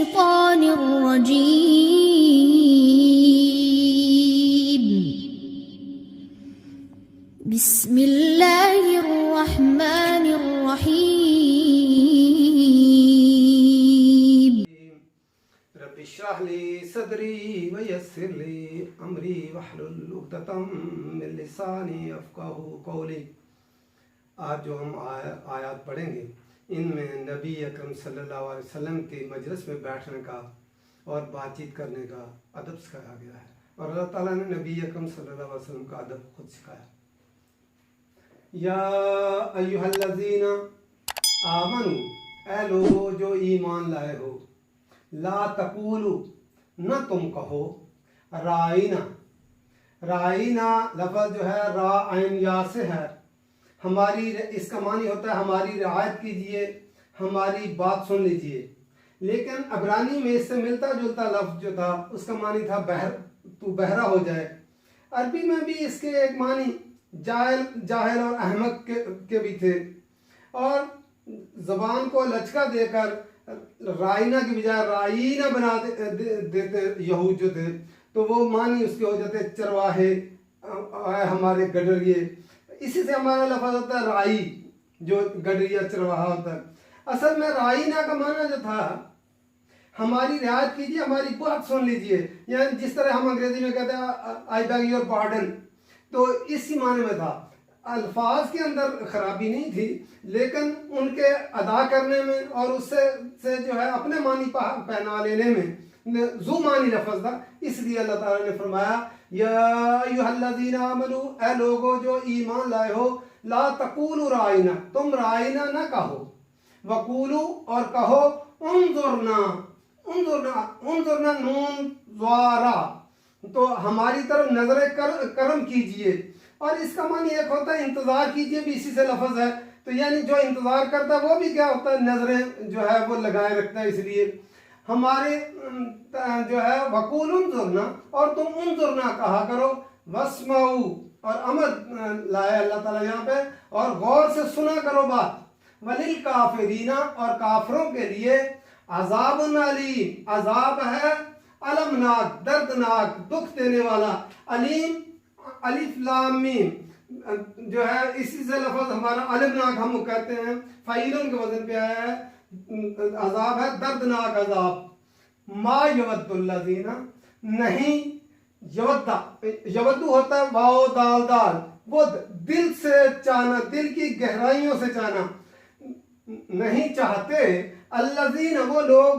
الشيطان الرجيم بسم الله الرحمن الرحيم رب اشرح لي صدري ويسر لي امري واحلل عقدة من لساني يفقهوا قولي۔ آج جو ہم آیات پڑھیں گے ان میں نبی اکرم صلی اللہ علیہ وسلم کے مجلس میں بیٹھنے کا اور بات چیت کرنے کا ادب سکھایا گیا ہے، اور اللہ تعالیٰ نے نبی اکرم صلی اللہ علیہ وسلم کا ادب خود سکھایا۔ یا ایھا الذین آمنو، اے لوگو جو ایمان لائے ہو، لا تقولو، نہ تم کہو، رائنا، رائنا لفظ جو ہے را عین یا سے ہے، ہماری اس کا معنی ہوتا ہے ہماری رعایت کیجئے، ہماری بات سن لیجئے، لیکن عبرانی میں اس سے ملتا جلتا لفظ جو تھا اس کا معنی تھا تو بہرا ہو جائے۔ عربی میں بھی اس کے ایک معنی جاہل اور احمق کے بھی تھے، اور زبان کو لچکا دے کر رائنا کی بجائے رائنا بنا دیتے یہود جو تھے، تو وہ معنی اس کے ہو جاتے چرواہے، ہمارے گڈریے۔ اسی سے ہمارا لفظ ہوتا ہے رائی، جو گڈریا چرواہا ہوتا ہے۔ اصل میں رائنا کا معنی جو تھا ہماری رعایت کیجیے، ہماری بات سن لیجیے، یعنی جس طرح ہم انگریزی میں کہتے ہیں آئی بیگ یور پارڈن، تو اسی معنی میں تھا۔ الفاظ کے اندر خرابی نہیں تھی، لیکن ان کے ادا کرنے میں اور اس سے جو ہے اپنے معنی پہنا لینے میں ذو معنی لفظ تھا، اس لیے اللہ تعالیٰ نے فرمایا یا ایھا الذین آمنو، اے لوگو جو ایمان لائے ہو، لا تقولوا رائنا، تم رائنا نہ کہو، وقولو، اور کہو انظرنا، انظرنا نون ضارا، تو ہماری طرف نظر کرم کیجئے، اور اس کا معنی ایک ہوتا ہے انتظار کیجئے، بھی اسی سے لفظ ہے، تو یعنی جو انتظار کرتا ہے وہ بھی کیا ہوتا ہے نظریں جو ہے وہ لگائے رکھتا ہے، اس لیے ہمارے جو ہے وقول انظرنا، اور تم انظرنا کہا کرو، واسمعوا، اور امر لایا اللہ تعالیٰ یہاں پہ، اور غور سے سنا کرو بات، وللکافرین، اور کافروں کے لیے عذاب علیم، عذاب ہے المناک، دردناک، دکھ دینے والا، علیم، الف لام میم جو ہے اسی سے لفظ ہمارا المناک ہم کہتے ہیں، فعیلن کے وزن پہ آیا ہے، عذاب ہے دردناک عذاب۔ ما یود الذین، نہیں یودو ہوتا ہے واو دال دال، ود دل سے چاہنا، دل کی گہرائیوں سے چاہنا، نہیں چاہتے، الذین وہ لوگ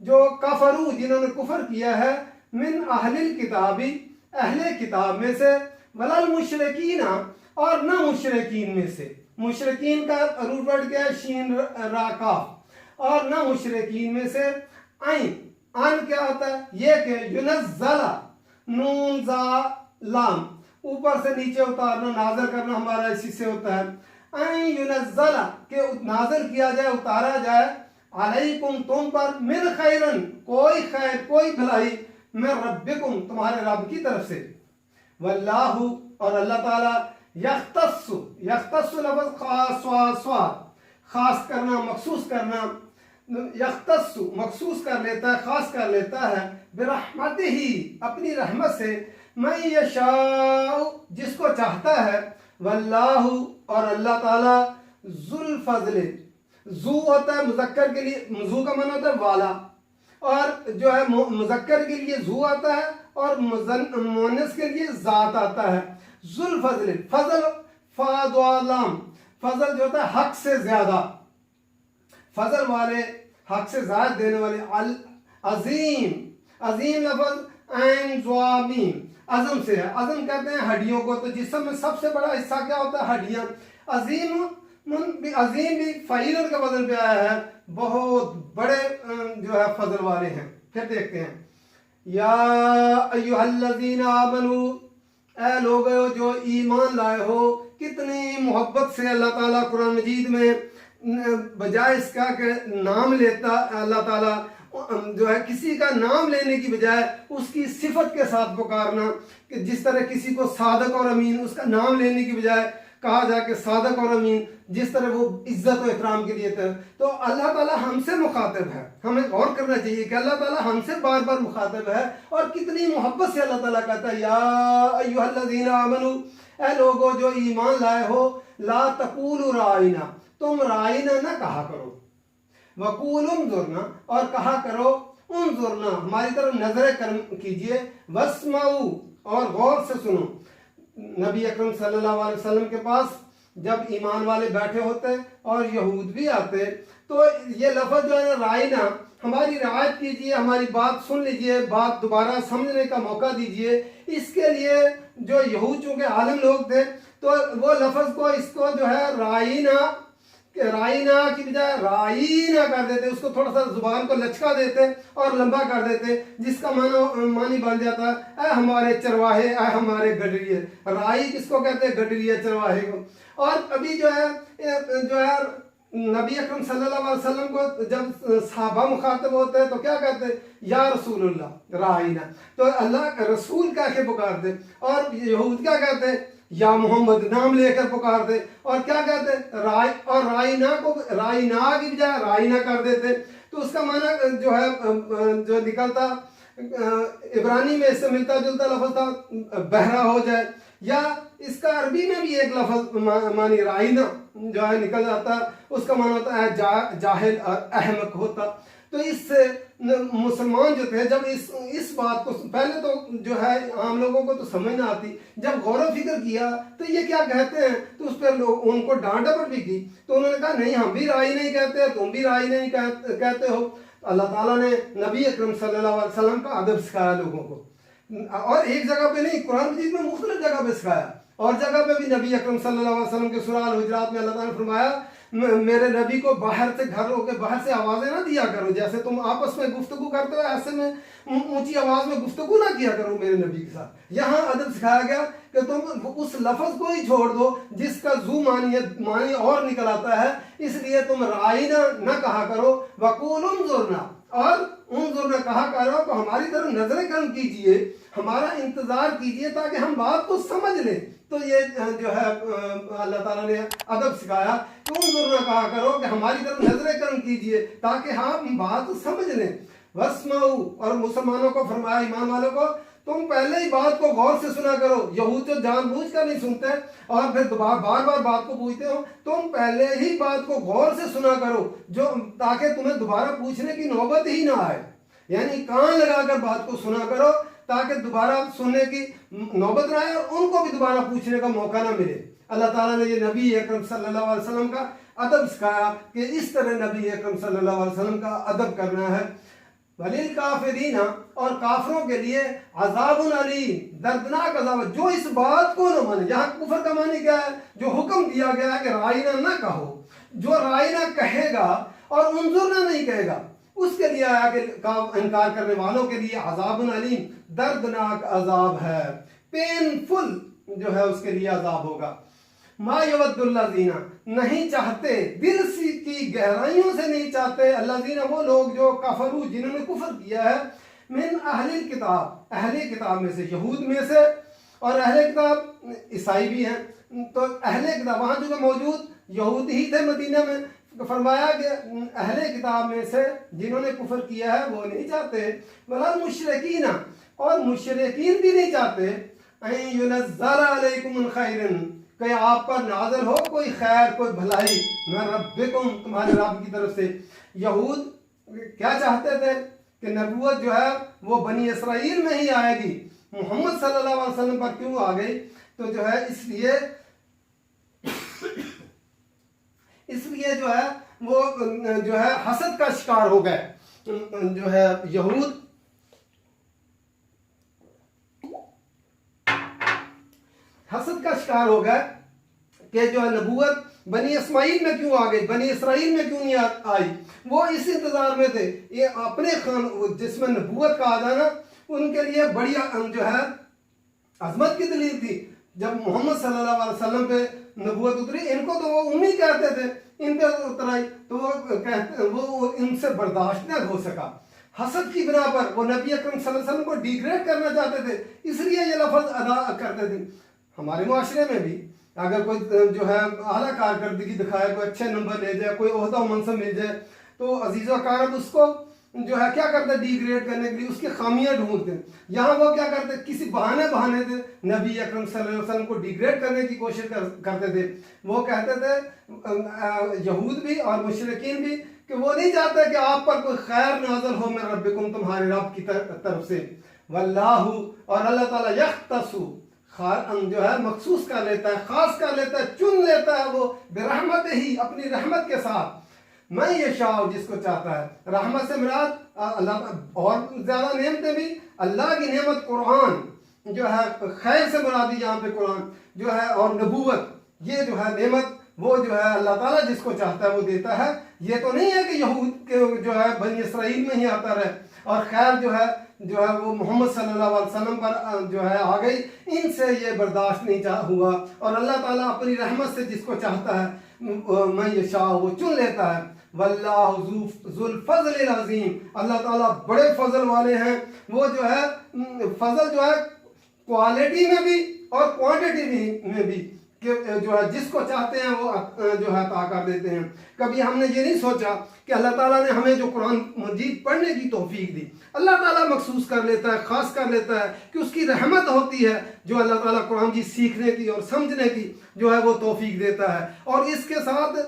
جو کفروا جنہوں نے کفر کیا ہے، من اہل الکتابی اہل کتاب میں سے، ولا المشرکین، اور نہ مشرکین میں سے، مشرکین کا روٹ ورڈ کیا ہے شین را کاف، اور نہ مشرکین میں سے، ان کیا ہوتا ہے یہ کہ ینزل، نون زا لام، اوپر سے نیچے اتارنا، نازل کرنا ہمارا اسی سے ہوتا ہے، ان ینزل کہ نازل کیا جائے، اتارا جائے، علیکم تم پر، من خیرن کوئی خیر، کوئی بھلائی، من ربکم تمہارے رب کی طرف سے، واللہ، اور اللہ تعالیٰ، یختص لفظ خاص کرنا، مخصوص کرنا، یختص مخصوص کر لیتا ہے، خاص کر لیتا ہے، برحمتہ اپنی رحمت سے، من یشاء جس کو چاہتا ہے، واللہ، اور اللہ تعالیٰ، ذو الفضل، ذو ہوتا ہے مذکر کے لیے، ذو کا معنی ہوتا ہے والا، اور جو ہے مذکر کے لیے ذو آتا ہے، اور مؤنث کے لیے ذات آتا ہے، ذو الفضل، فضل فاض و لام، فضل جو ہوتا ہے حق سے زیادہ، فضل والے، حق سے زائد دینے والے، عظیم، عظیم لفظ عین ضامیم، عظم سے ہے، عظم کہتے ہیں ہڈیوں کو، تو جسم میں سب سے بڑا حصہ کیا ہوتا ہے ہڈیاں، عظیم بھی فعیل کا وزن پہ آیا ہے، بہت بڑے جو ہے فضل والے ہیں۔ پھر دیکھتے ہیں یا ایھا الذین آمنو، اے لوگو جو ایمان لائے ہو، کتنی محبت سے اللہ تعالیٰ قرآن مجید میں بجائے اس کا کہ نام لیتا اللہ تعالیٰ جو ہے کسی کا نام لینے کی بجائے اس کی صفت کے ساتھ پکارنا، کہ جس طرح کسی کو صادق اور امین، اس کا نام لینے کی بجائے کہا جائے کہ صادق اور امین، جس طرح وہ عزت و احترام کے لیے تھے، تو اللہ تعالیٰ ہم سے مخاطب ہے. ہمیں غور کرنا چاہیے کہ اللہ تعالیٰ ہم سے بار بار مخاطب ہے، اور کتنی محبت سے اللہ تعالیٰ کہتا ہے یا ایھا الذین آمنوا، اے لوگو جو ایمان لائے ہو، لا تقولوا رائنا، تم رائنا نہ کہا کرو، وقولوا انظرنا، اور کہا کرو انظرنا، ہماری طرف نظر کرم کیجئے، واسمعوا، اور غور سے سنو. نبی اکرم صلی اللہ علیہ وسلم کے پاس جب ایمان والے بیٹھے ہوتے اور یہود بھی آتے، تو یہ لفظ جو ہے نا رائنا، ہماری رعایت کیجئے، ہماری بات سن لیجئے، بات دوبارہ سمجھنے کا موقع دیجئے. اس کے لیے جو یہود چونکہ عالم لوگ تھے، تو وہ لفظ کو اس کو جو ہے رائنا کی بجائے رائنا کر دیتے، اس کو تھوڑا سا زبان کو لچکا دیتے اور لمبا کر دیتے، جس کا معنی بن جاتا ہے اے ہمارے چرواہے، اے ہمارے گڈریے. رائی کس کو کہتے ہیں؟ گڈریے، چرواہے کو. اور ابھی جو ہے نبی اکرم صلی اللہ علیہ وسلم کو جب صحابہ مخاطب ہوتے ہیں تو کیا کہتے ہیں؟ یا رسول اللہ رائنا، تو اللہ کا رسول کہہ کے پکارتے. اور یہود کیا کہتے ہیں؟ یا محمد، نام لے کر پکارتے. اور کیا کہتے ہیں؟ اور رائنا کو رائنا کی بجائے رائنا کر دیتے. تو اس کا معنی جو ہے جو نکلتا عبرانی میں اس سے ملتا جلتا لفظ تھا بہرا ہو جائے، یا اس کا عربی میں بھی ایک لفظ معنی رائنا جو ہے نکل جاتا، اس کا معنی ہوتا ہے جاہل اور احمق ہوتا. تو اس سے مسلمان جو تھے، جب اس بات کو پہلے تو جو ہے عام لوگوں کو تو سمجھ نہ آتی، جب غور و فکر کیا تو یہ کیا کہتے ہیں، تو اس پر ان کو ڈانٹ ڈپٹ بھی کی. تو انہوں نے کہا نہیں، ہم بھی رائی نہیں کہتے، تم بھی رائی نہیں کہتے ہو. اللہ تعالیٰ نے نبی اکرم صلی اللہ علیہ وسلم کا ادب سکھایا لوگوں کو، اور ایک جگہ پہ نہیں، قرآن مجید میں مختلف جگہ پہ سکھایا. اور جگہ پہ بھی نبی اکرم صلی اللہ علیہ وسلم کے سورہ الحجرات میں اللہ تعالیٰ نے فرمایا میرے نبی کو باہر سے گھروں کے باہر سے آوازیں نہ دیا کرو، جیسے تم آپس میں گفتگو کرتے ہو ایسے میں اونچی آواز میں گفتگو نہ کیا کرو میرے نبی کے ساتھ. یہاں ادب سکھایا گیا کہ تم اس لفظ کو ہی چھوڑ دو جس کا معنی اور نکل آتا ہے، اس لیے تم رائنا نہ کہا کرو، وقولوا انظرنا، اور انظرنا کہا کرو کہ ہماری طرف نظر کرم کیجئے، ہمارا انتظار کیجئے تاکہ ہم بات کو سمجھ لیں. تو یہ جو ہے اللہ تعالیٰ نے ادب سکھایا کہ انظرنا کہا کرو کہ ہماری طرف نظر کرم کیجئے تاکہ ہم بات سمجھ لیں. واسمعوا، اور مسلمانوں کو فرمایا، ایمان والوں کو، تم پہلے ہی بات کو غور سے سنا کرو. یہود جو جان بوجھ کر نہیں سنتے اور پھر بار بار بات کو پوچھتے ہو، تم پہلے ہی بات کو غور سے سنا کرو، جو تاکہ تمہیں دوبارہ پوچھنے کی نوبت ہی نہ آئے. یعنی کان لگا کر بات کو سنا کرو تاکہ دوبارہ سننے کی نوبت نہ آئے اور ان کو بھی دوبارہ پوچھنے کا موقع نہ ملے. اللہ تعالیٰ نے یہ نبی اکرم صلی اللہ علیہ وسلم کا ادب سکھایا کہ اس طرح نبی اکرم صلی اللہ علیہ وسلم کا ادب کرنا ہے. وَلِلْكَافِرِينَ، اور کافروں کے لیے عذاب علیم، دردناک عذاب. جو اس بات کو نہ مانے، یہاں کفر کا معنی کیا ہے؟ جو حکم دیا گیا ہے کہ رائنا نہ کہو، جو رائنا کہے گا اور انظرنا نہیں کہے گا، اس کے لیے آیا کہ انکار کرنے والوں کے لیے عذاب علیم، دردناک عذاب ہے، پینفل جو ہے اس کے لیے عذاب ہوگا. ما یود الذین، نہیں چاہتے، دل کی گہرائیوں سے نہیں چاہتے، الذین وہ لوگ جو کفروا جنہوں نے کفر کیا ہے، من اہل کتاب، اہل کتاب میں سے، یہود میں سے، اور اہل کتاب عیسائی بھی ہیں. تو اہل کتاب وہاں جو موجود یہود ہی تھے مدینہ میں، فرمایا کہ اہل کتاب میں سے جنہوں نے کفر کیا ہے وہ نہیں چاہتے، ولا مشرکین، اور مشرکین بھی نہیں چاہتے، ان ينزل علیکم من خیر، کہ آپ پر نازل ہو کوئی خیر، کوئی بھلائی، من ربکم، تمہارے رب کی طرف سے. یہود کیا چاہتے تھے کہ نبوت جو ہے وہ بنی اسرائیل میں ہی آئے گی، محمد صلی اللہ علیہ وسلم پر کیوں آ گئی؟ تو جو ہے اس لیے جو ہے وہ جو ہے حسد کا شکار ہو گئے. جو ہے یہود حسد کا شکار ہو گئے کہ جو ہے نبوت بنی اسماعیل میں کیوں آ گئی، بنی اسرائیل میں کیوں نہیں آئی. وہ اس انتظار میں تھے، یہ اپنے جس میں نبوت کا آ جانا ان کے لیے بڑی جو ہے عظمت کی دلیل تھی. جب محمد صلی اللہ علیہ وسلم پہ نبوت اتری، ان کو تو وہ امی کہتے تھے، ان پہ اترائی تو وہ ان سے برداشت نہ ہو سکا. حسد کی بنا پر وہ نبی اکرم صلی اللہ علیہ وسلم کو ڈیگریڈ کرنا چاہتے تھے، اس لیے یہ لفظ ادا کرتے تھے. ہمارے معاشرے میں بھی اگر کوئی جو ہے اعلیٰ کارکردگی دکھائے، کوئی اچھے نمبر لے جائے، کوئی عہدہ و منصب مل جائے، تو عزیز و اقارب اس کو جو ہے کیا کرتے ہیں ڈی گریڈ کرنے کے لیے اس کی خامیاں ڈھونڈتے ہیں۔ یہاں وہ کیا کرتے ہیں، کسی بہانے سے نبی اکرم صلی اللہ علیہ وسلم کو ڈی گریڈ کرنے کی کوشش کرتے تھے۔ وہ کہتے تھے یہود بھی اور مشرکین بھی کہ وہ نہیں چاہتے کہ آپ پر کوئی خیر نازل ہو من ربکم، تمہارے رب کی طرف سے، واللہ، اور اللہ تعالیٰ یختص جو ہے مخصوص کر لیتا ہے، خاص کر لیتا ہے، چن لیتا ہے وہ برحمت ہی، اپنی رحمت کے ساتھ، میں یشاء، جس کو چاہتا ہے۔ رحمت سے مراد اللہ، اور زیادہ نعمتیں بھی، اللہ کی نعمت قرآن جو ہے، خیر سے مرادی یہاں پہ قرآن جو ہے، اور نبوت، یہ جو ہے نعمت وہ جو ہے اللہ تعالیٰ جس کو چاہتا ہے وہ دیتا ہے۔ یہ تو نہیں ہے کہ یہود کے جو ہے بنی اسرائیل میں ہی آتا رہے اور خیر جو ہے وہ محمد صلی اللہ علیہ وسلم پر جو ہے آ گئی، ان سے یہ برداشت نہیں ہوا۔ اور اللہ تعالیٰ اپنی رحمت سے جس کو چاہتا ہے من یشاء وہ چن لیتا ہے۔ واللہ ذو الفضل العظیم، اللہ تعالیٰ بڑے فضل والے ہیں۔ وہ جو ہے فضل جو ہے کوالٹی میں بھی اور کوانٹٹی میں بھی، کہ جو ہے جس کو چاہتے ہیں وہ جو ہے عطا کر دیتے ہیں۔ کبھی ہم نے یہ نہیں سوچا کہ اللہ تعالیٰ نے ہمیں جو قرآن مجید پڑھنے کی توفیق دی، اللہ تعالیٰ مخصوص کر لیتا ہے، خاص کر لیتا ہے، کہ اس کی رحمت ہوتی ہے جو اللہ تعالیٰ قرآن مجید سیکھنے کی اور سمجھنے کی جو ہے وہ توفیق دیتا ہے، اور اس کے ساتھ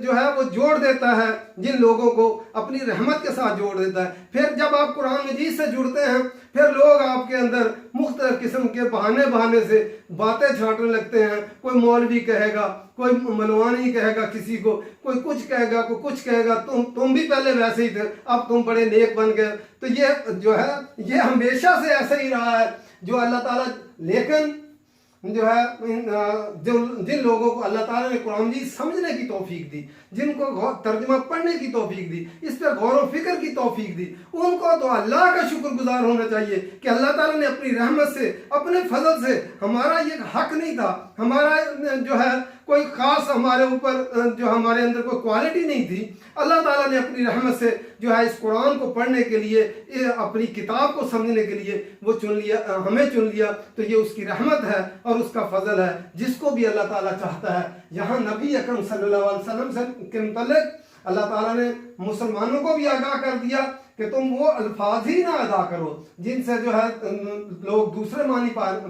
جو ہے وہ جوڑ دیتا ہے جن لوگوں کو اپنی رحمت کے ساتھ جوڑ دیتا ہے۔ پھر جب آپ قرآن مجید سے جڑتے ہیں، پھر لوگ آپ کے اندر مختلف قسم کے بہانے سے باتیں چھانٹنے لگتے ہیں۔ کوئی مولوی کہے گا، کوئی ملوانی کہے گا کسی کو، کوئی کچھ کہے گا، کوئی کچھ کہے گا، تم بھی پہلے ویسے ہی تھے، اب تم بڑے نیک بن گئے۔ تو یہ جو ہے یہ ہمیشہ سے ایسا ہی رہا ہے جو اللہ تعالیٰ، لیکن جو ہے جن لوگوں کو اللہ تعالیٰ نے قرآن مجید سمجھنے کی توفیق دی، جن کو ترجمہ پڑھنے کی توفیق دی، اس پہ غور و فکر کی توفیق دی، ان کو تو اللہ کا شکر گزار ہونا چاہیے کہ اللہ تعالیٰ نے اپنی رحمت سے، اپنے فضل سے، ہمارا یہ حق نہیں تھا، ہمارا جو ہے کوئی خاص ہمارے اوپر جو ہمارے اندر کوئی کوالٹی نہیں تھی، اللہ تعالیٰ نے اپنی رحمت سے جو ہے اس قرآن کو پڑھنے کے لیے، اپنی کتاب کو سمجھنے کے لیے وہ چن لیا، ہمیں چن لیا۔ تو یہ اس کی رحمت ہے اور اس کا فضل ہے جس کو بھی اللہ تعالیٰ چاہتا ہے۔ یہاں نبی اکرم صلی اللہ علیہ وسلم کے متعلق اللہ تعالیٰ نے مسلمانوں کو بھی آگاہ کر دیا کہ تم وہ الفاظ ہی نہ ادا کرو جن سے جو ہے لوگ دوسرے معنی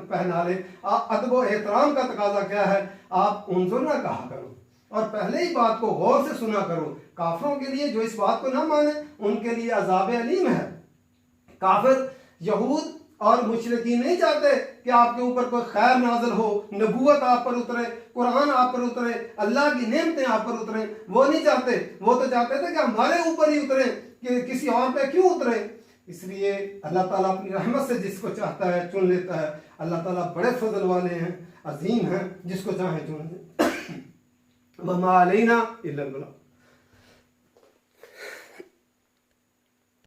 پہنا لیں۔ ادب و احترام کا تقاضا کیا ہے، آپ انظر نہ کہا کرو، اور پہلے ہی بات کو غور سے سنا کرو۔ کافروں کے لیے جو اس بات کو نہ مانے ان کے لیے عذاب علیم ہے۔ کافر، یہود اور مشرکین نہیں چاہتے کہ آپ کے اوپر کوئی خیر نازل ہو، نبوت آپ پر اترے، قرآن آپ پر اترے، اللہ کی نعمتیں آپ پر اتریں، وہ نہیں چاہتے۔ وہ تو چاہتے تھے کہ ہمارے اوپر ہی اتریں، کہ کسی اور پہ کیوں اترے۔ اس لیے اللہ تعالیٰ اپنی رحمت سے جس کو چاہتا ہے چن لیتا ہے۔ اللہ تعالیٰ بڑے فضل والے ہیں، عظیم ہیں، جس کو چاہیں چن لیں۔ وما علینا الا البلاغ۔